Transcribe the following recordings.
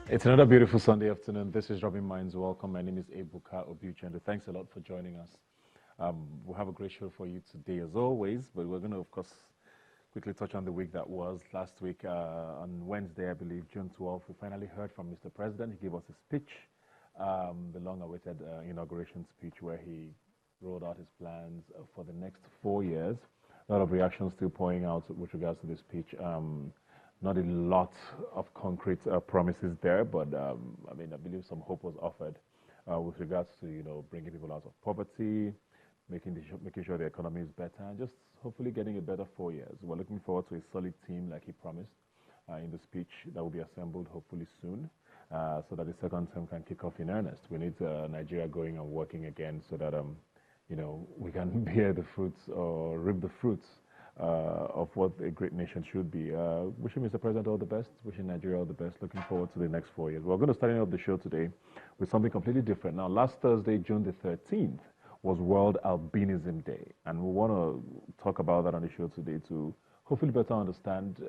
It's another beautiful Sunday afternoon. This is Rubbin Minds. Welcome. My name is Ebuka Obuchendo. Thanks a lot for joining us. We'll have a great show for you today, as always, but we're going to, of course, quickly touch on the week that was. Last week, on Wednesday, I believe, June 12th, we finally heard from Mr. President. He gave us a speech, the long-awaited inauguration speech, where he rolled out his plans for the next 4 years. A lot of reactions still pouring out with regards to this speech. Not a lot of concrete promises there, but I believe some hope was offered with regards to bringing people out of poverty, making sure the economy is better, and just hopefully getting a better 4 years. We're looking forward to a solid team, like he promised in the speech, that will be assembled hopefully soon, so that the second term can kick off in earnest. We need Nigeria going and working again, so that we can bear the fruits or reap the fruits of what a great nation should be. Wishing Mr. President all the best, wishing Nigeria all the best, looking forward to the next 4 years. We're going to start off the show today with something completely different. Now, last Thursday, June the 13th, was World Albinism Day, and we want to talk about that on the show today to hopefully better understand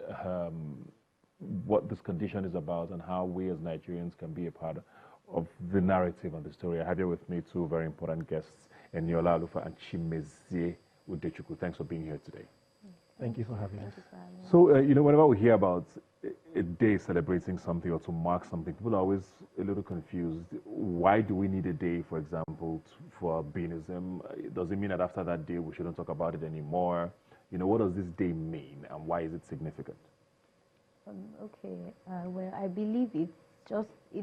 what this condition is about and how we as Nigerians can be a part of the narrative and the story. I have here with me two very important guests, Eniola Alufa and Chimezie Udechukwu. Thanks for being here today. Thank you for having us. So, whenever we hear about a day celebrating something or to mark something, people are always a little confused. Why do we need a day, for example, for albinism? Does it mean that after that day we shouldn't talk about it anymore? What does this day mean and why is it significant? Well, I believe it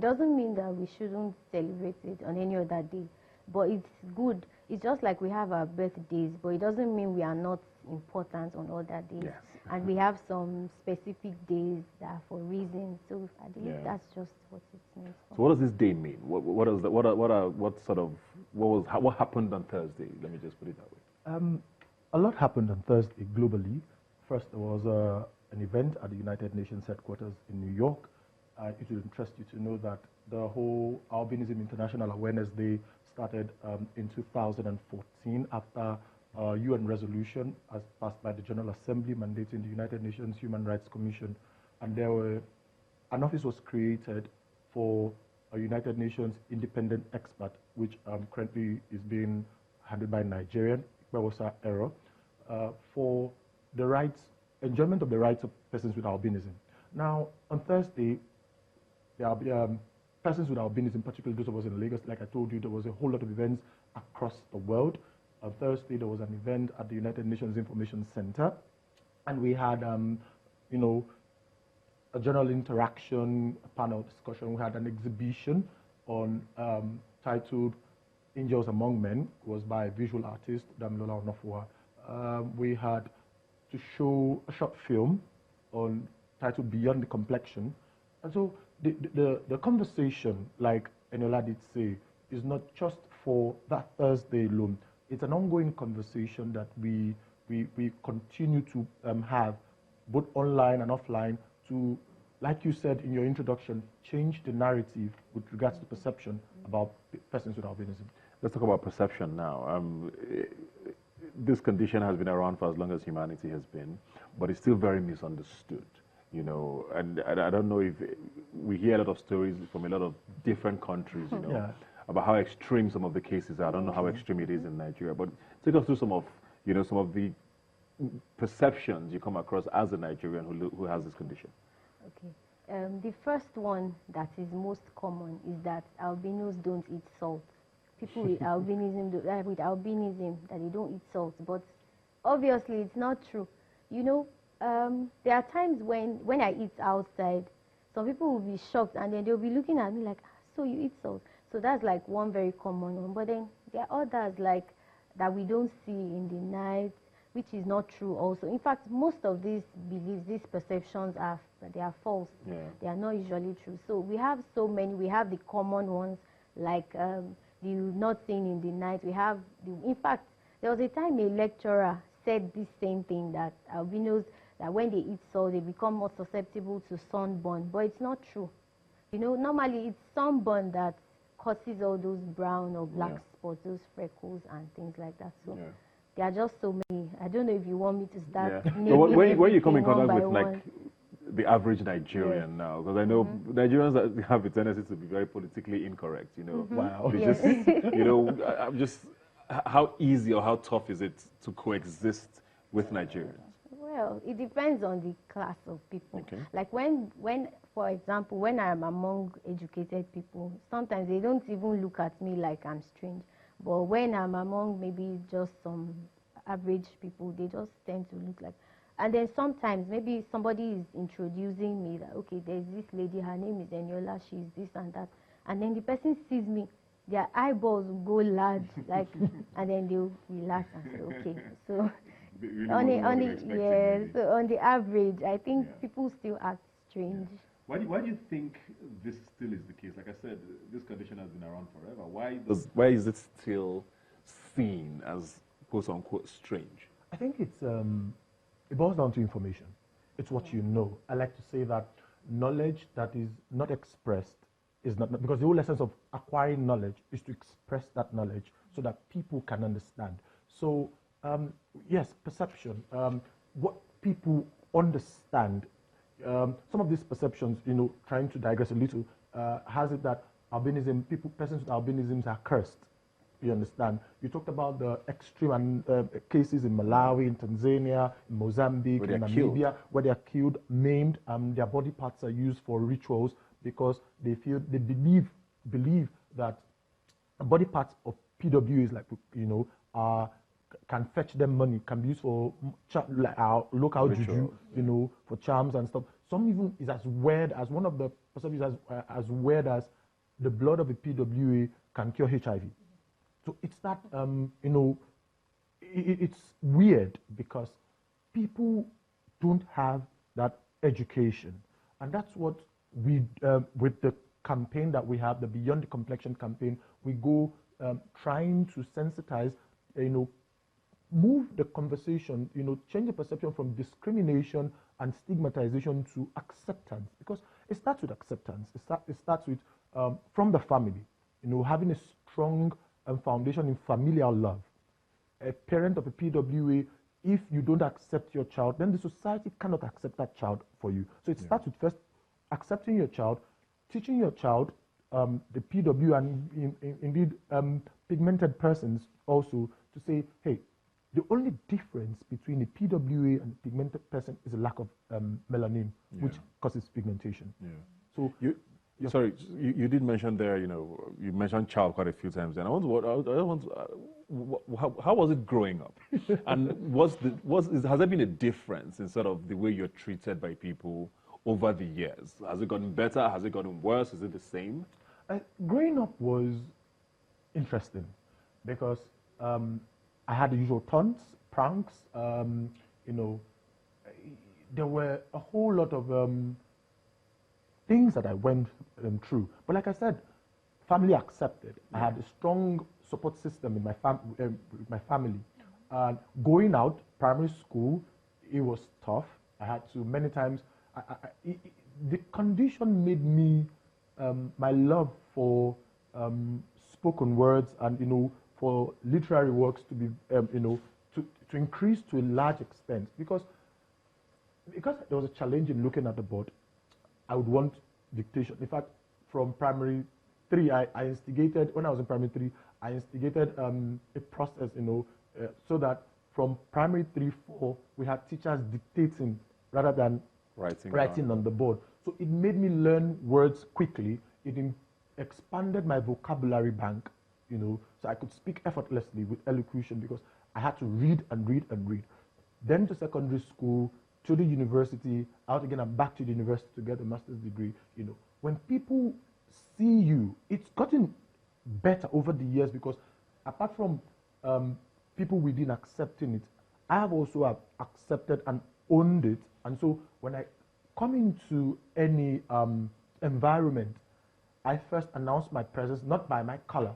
doesn't mean that we shouldn't celebrate it on any other day, but it's good. It's just like we have our birthdays, but it doesn't mean we are not important on other days. Yes. And we have some specific days that are for reasons. So I believe that's just what it means. So what does this day mean? What happened on Thursday? Let me just put it that way. A lot happened on Thursday globally. First, there was an event at the United Nations headquarters in New York. It will interest you to know that the whole Albinism International Awareness Day started in 2014 after a UN resolution as passed by the General Assembly mandating the United Nations Human Rights Commission. And an office was created for a United Nations independent expert, which currently is being handled by Nigerian, where was our error, for the enjoyment of the rights of persons with albinism. Now, on Thursday, persons with albinism, particularly those of us in Lagos, like I told you, there was a whole lot of events across the world. On Thursday, there was an event at the United Nations Information Center, and we had, a general interaction, a panel discussion. We had an exhibition on titled "Angels Among Men." It was by a visual artist, Damilola Onofua. We had to show a short film titled "Beyond the Complexion," and so the conversation, like Eniola did say, is not just for that Thursday alone. It's an ongoing conversation that we continue to have, both online and offline, to, like you said in your introduction, change the narrative with regards to perception about persons with albinism. Let's talk about perception now. This condition has been around for as long as humanity has been, but it's still very misunderstood. And I don't know if we hear a lot of stories from a lot of different countries, about how extreme some of the cases are. I don't know how extreme it is in Nigeria, but take us through some of the perceptions you come across as a Nigerian who has this condition. Okay. The first one that is most common is that albinos don't eat salt. People with albinism, that they don't eat salt, but obviously it's not true. There are times when I eat outside, some people will be shocked and then they'll be looking at me like, so you eat salt? So that's like one very common one. But then there are others like that we don't see in the night, which is not true also. In fact, most of these beliefs, these perceptions are false. Yeah. They are not usually true. So we have so many. We have the common ones like the not seeing in the night. In fact, there was a time a lecturer said this same thing, that albinos, that when they eat salt, they become more susceptible to sunburn. But it's not true. Normally it's sunburn that causes all those brown or black spots, those freckles and things like that. So there are just so many. I don't know if you want me to start. Where you come in contact with like the average Nigerian now? Because I know Nigerians have a tendency to be very politically incorrect, you know. Wow. They just, you know, I'm just, how easy or how tough is it to coexist with Nigerians? Well, it depends on the class of people. Okay. Like when, for example, when I'm among educated people, sometimes they don't even look at me like I'm strange. But when I'm among maybe just some average people, they just tend to look like. And then sometimes maybe somebody is introducing me that, okay, there's this lady, her name is Eniola, she's this and that. And then the person sees me, their eyeballs will go large, like, and then they'll relax and say, okay. So Really so on the average, I think people still act strange. Why do you think this still is the case? Like I said, this condition has been around forever. Why is it still seen as quote unquote strange? I think it boils down to information. It's what you know. I like to say that knowledge that is not expressed is not, because the whole essence of acquiring knowledge is to express that knowledge so that people can understand. So yes, perception. What people understand. Some of these perceptions, you know, trying to digress a little, has it that persons with albinisms are cursed. You understand? You talked about the extreme cases in Malawi, in Tanzania, in Mozambique, in Namibia, where they are killed, maimed, their body parts are used for rituals because they believe that body parts of PWAs, like, you know, can fetch them money, can be used for like our local juju, you know, for charms and stuff. Some even is as weird as one of the perceptions as weird as the blood of a PWA can cure HIV. So it's that, you know, it's weird because people don't have that education. And that's what we, with the campaign that we have, the Beyond the Complexion campaign, we go trying to sensitize, you know, move the conversation, you know, change the perception from discrimination and stigmatization to acceptance, because it starts with acceptance. It starts with, from the family, you know, having a strong foundation in familial love. A parent of a PWA, if you don't accept your child, then the society cannot accept that child for you. So it starts with first accepting your child, teaching your child, the PW and indeed pigmented persons also, to say, hey, the only difference between a PWA and a pigmented person is a lack of melanin, which causes pigmentation. Yeah. So sorry, you did mention there, you know, you mentioned child quite a few times, and how was it growing up? And has there been a difference in sort of the way you're treated by people over the years? Has it gotten better? Has it gotten worse? Is it the same? Growing up was interesting because I had the usual taunts, pranks, you know, there were a whole lot of things that I went through. But like I said, family accepted. I had a strong support system in my family. Going out, primary school, it was tough. I had to, many times, the condition made me, my love for spoken words and, you know, for literary works to be, you know, to increase to a large extent, because there was a challenge in looking at the board. I would want dictation. In fact, from primary 3, I instigated, when I was in primary 3, I instigated a process, you know, so that from primary 3, 4, we had teachers dictating rather than writing on the board. So it made me learn words quickly. It expanded my vocabulary bank, you know, so I could speak effortlessly with elocution because I had to read and read and read. Then to secondary school, to the university, out again and back to the university to get a master's degree. You know, when people see you, it's gotten better over the years because apart from people within accepting it, I have also accepted and owned it. And so when I come into any environment, I first announce my presence not by my color,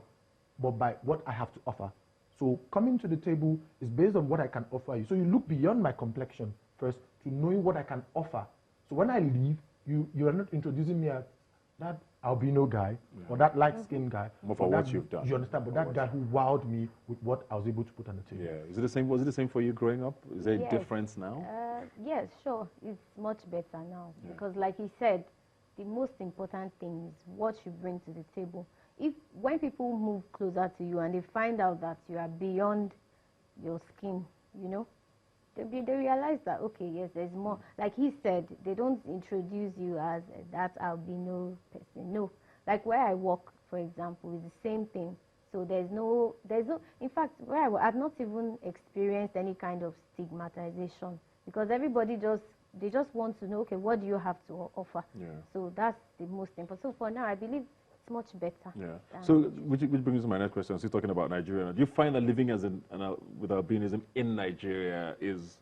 but by what I have to offer. So coming to the table is based on what I can offer you. So you look beyond my complexion first to knowing what I can offer. So when I leave, you are not introducing me as that albino guy or that light-skinned guy. More for what you've done. You understand? But that guy who wowed me with what I was able to put on the table. Yeah. Is it the same? Was it the same for you growing up? Is there a difference now? Yes, sure. It's much better now because, like he said, the most important thing is what you bring to the table. When people move closer to you and they find out that you are beyond your skin, you know, they realize that, okay, yes, there's more. Like he said, they don't introduce you as that albino person. No. Like where I work, for example, is the same thing. So there's no, in fact, where I work, I've not even experienced any kind of stigmatization because everybody they just want to know, okay, what do you have to offer? Yeah. So that's the most important. So for now, I believe it's much better. Yeah. So which brings me to my next question. Still talking about Nigeria. Do you find that living as with albinism in Nigeria is,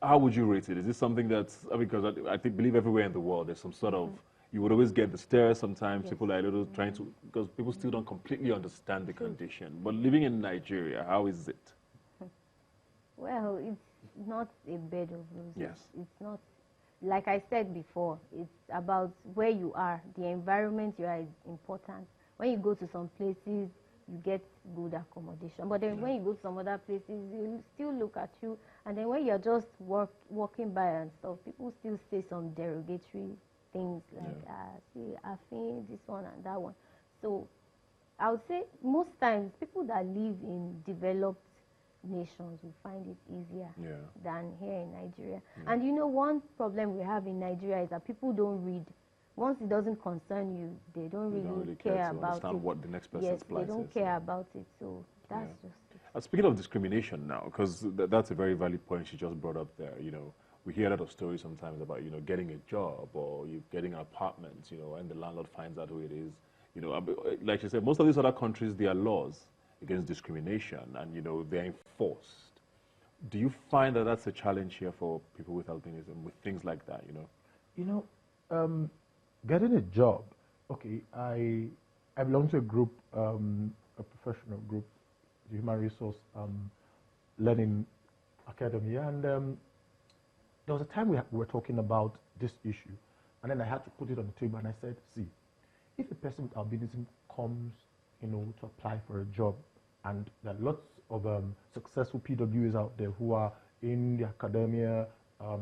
how would you rate it? Is this something that's, because I believe everywhere in the world there's some sort of, you would always get the stares sometimes. Yes. People are a little trying to, because people still don't completely understand the condition. But living in Nigeria, how is it? Well, it's not a bed of roses. Yes. It's not, like I said before, it's about where you are. The environment you are is important. When you go to some places, you get good accommodation. But then when you go to some other places, they still look at you. And then when you're just walking by and stuff, people still say some derogatory things like, see, I think this one and that one. So I would say most times people that live in developed nations will find it easier than here in Nigeria. And you know, one problem we have in Nigeria is that people don't read. Once it doesn't concern you, they don't really care about it. Understand what the next person's plight is. They don't care about it. So that's just it. Speaking of discrimination now, because that's a very valid point she just brought up there. You know, we hear a lot of stories sometimes about, you know, getting a job or you getting an apartment, you know, and the landlord finds out who it is. You know, like you said, most of these other countries, there are laws against discrimination and, you know, they're enforced. Do you find that that's a challenge here for people with albinism, with things like that, you know? You know, getting a job, okay, I belong to a group, a professional group, the Human Resource Learning Academy, and there was a time we were talking about this issue, and then I had to put it on the table, and I said, see, if a person with albinism comes, you know, to apply for a job, and there are lots of successful PWAs out there who are in the academia,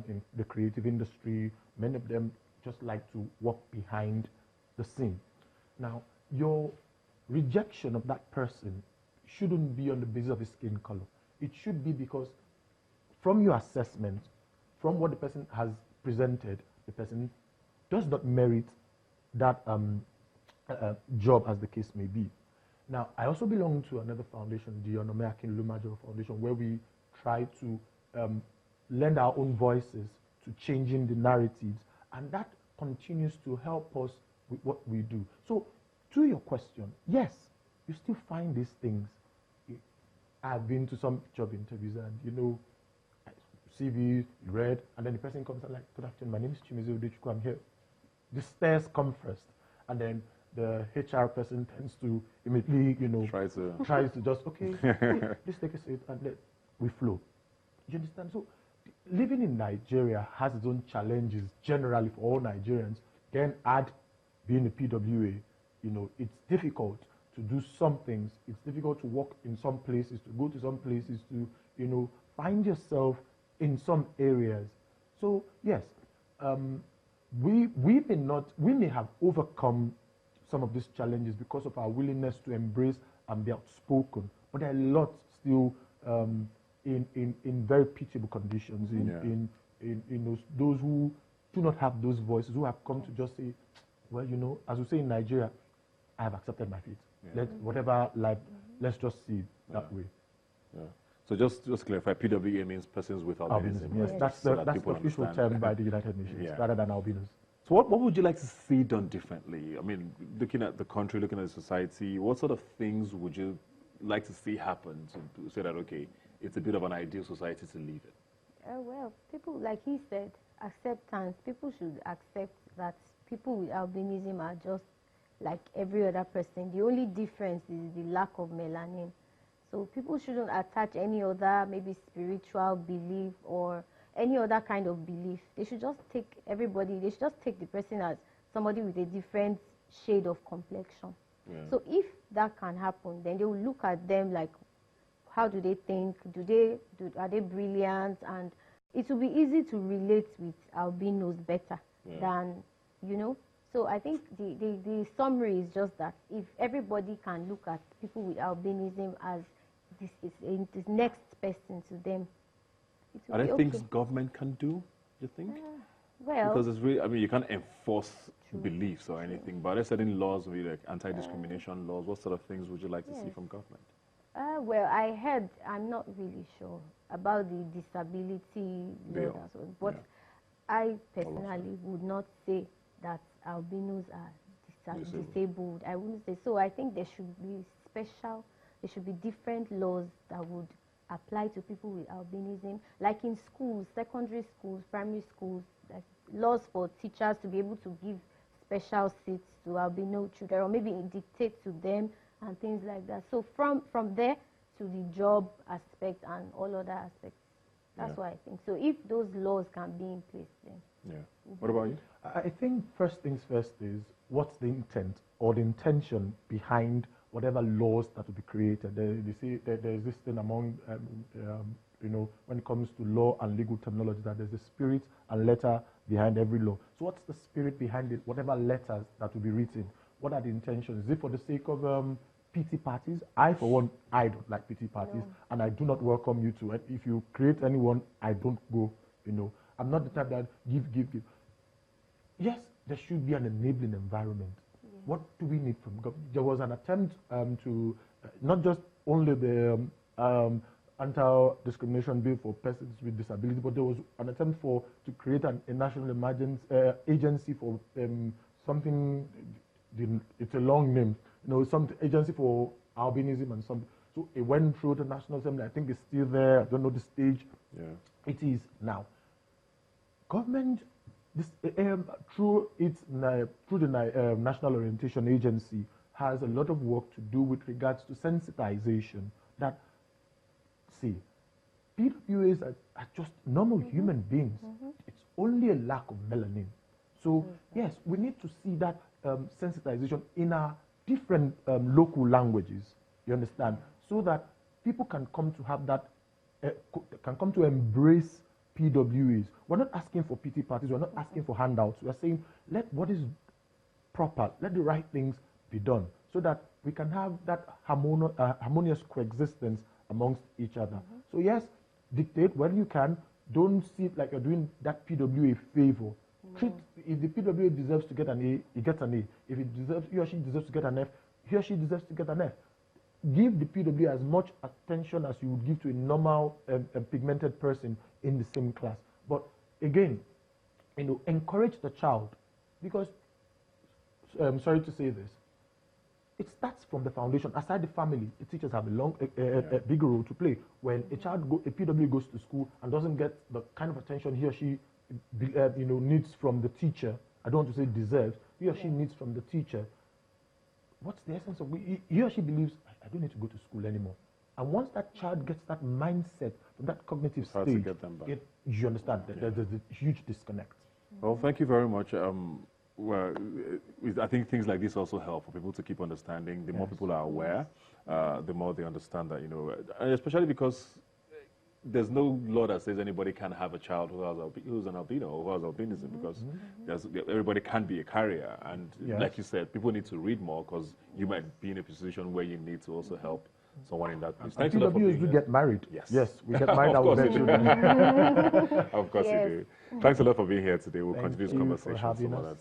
in the creative industry, many of them just like to walk behind the scene. Now, your rejection of that person shouldn't be on the basis of his skin color. It should be because from your assessment, from what the person has presented, the person does not merit that job, as the case may be. Now, I also belong to another foundation, the Onomeakin Lumajo Foundation, where we try to lend our own voices to changing the narratives, and that continues to help us with what we do. So, to your question, yes, you still find these things. I've been to some job interviews, and you know, CV read, and then the person comes and like, good afternoon, my name is Chimizu Udechukwu, I'm here. The stares come first, and then the HR person tends to immediately, you know, tries to just, okay, please take a seat and let we flow. You understand? So living in Nigeria has its own challenges generally for all Nigerians. Then add being a PWA, you know, it's difficult to do some things. It's difficult to work in some places, to go to some places, to, you know, find yourself in some areas. So yes, we may have overcome some of these challenges because of our willingness to embrace and be outspoken. But there are lots still in very pitiable conditions, in those who do not have those voices, who have come to just say, well, you know, as we say in Nigeria, I have accepted my fate. Whatever life, let's just see it that way. Yeah. So just clarify, PWA means persons with albinism. Yes, that's the official term by the United Nations, rather than albinos. So what would you like to see done differently? I mean, looking at the country, looking at the society, what sort of things would you like to see happen to say that, okay, it's a bit of an ideal society to live in? Well, people, like he said, acceptance. People should accept that people with albinism are just like every other person. The only difference is the lack of melanin. So people shouldn't attach any other maybe spiritual belief or any other kind of belief. They should just take everybody, they should just take the person as somebody with a different shade of complexion. Yeah. So if that can happen, then they will look at them like, how do they think? Are they brilliant? And it will be easy to relate with albinos better than, you know. So I think the summary is just that if everybody can look at people with albinism as this next person to them, it will Are be there okay. things government can do, you think? Well, Because it's really, I mean, you can't enforce beliefs or anything, but are there certain laws, maybe like anti-discrimination laws? What sort of things would you like to see from government? well, I heard, I'm not really sure about the disability law, but I personally would not say that albinos are disabled. I wouldn't say so. I think there should be different laws that would apply to people with albinism, like in schools, secondary schools, primary schools, like laws for teachers to be able to give special seats to albino children, or maybe dictate to them and things like that. So from there to the job aspect and all other aspects, that's what I think. So if those laws can be in place, then. Yeah. What about you? I think first things first is what's the intent or the intention behind whatever laws that will be created. They say that there's this thing among, you know, when it comes to law and legal terminology, that there's a spirit and letter behind every law. So what's the spirit behind it? Whatever letters that will be written, what are the intentions? Is it for the sake of pity parties? I, for one, I don't like pity parties, and I do not welcome you to. If you create anyone, I don't go, you know. I'm not the type that give. Yes, there should be an enabling environment. What do we need from government? There was an attempt to not just only the anti-discrimination bill for persons with disability, but there was an attempt to create a national emergency agency for something. It's a long name, you know, some agency for albinism and something. So it went through the National Assembly. I think it's still there. I don't know the stage. Yeah. It is now. Government, through the National Orientation Agency, has a lot of work to do with regards to sensitization. That, see, PWAs are just normal human beings. It's only a lack of melanin. So yes, we need to see that sensitization in our different local languages. You understand, so that people can come to have that, can come to embrace PWAs. We're not asking for pity parties. We're not asking for handouts. We're saying let what is proper, let the right things be done, so that we can have that harmonious coexistence amongst each other. So yes, dictate when you can. Don't see it like you're doing that PWA a favor. Treat, if the PWA deserves to get an A, he gets an A. If he or she deserves to get an F, he or she deserves to get an F. Give the PWA as much attention as you would give to a normal pigmented person in the same class. But again, you know, encourage the child, because I'm sorry to say this, it starts from the foundation. Aside the family, the teachers have a bigger role to play. When a PWA goes to school and doesn't get the kind of attention he or she you know, needs from the teacher, I don't want to say deserves, he or she needs from the teacher, what's the essence of he or she believes, I don't need to go to school anymore. And once that child gets that mindset, that cognitive stage, to get them back. You understand, there's a huge disconnect. Well, thank you very much. Well, I think things like this also help for people to keep understanding. The more people are aware, the more they understand that, you know, and especially because there's no law that says anybody can have a child who's an albino or who has albinism, because everybody can be a carrier. And like you said, people need to read more, because you might be in a position where you need to also help someone in that place. Thanks a lot for being here. We get married. Yes, we get married. Of course you do. Of course Yes. you do. Thanks a lot for being here today. We'll continue this conversation some other time.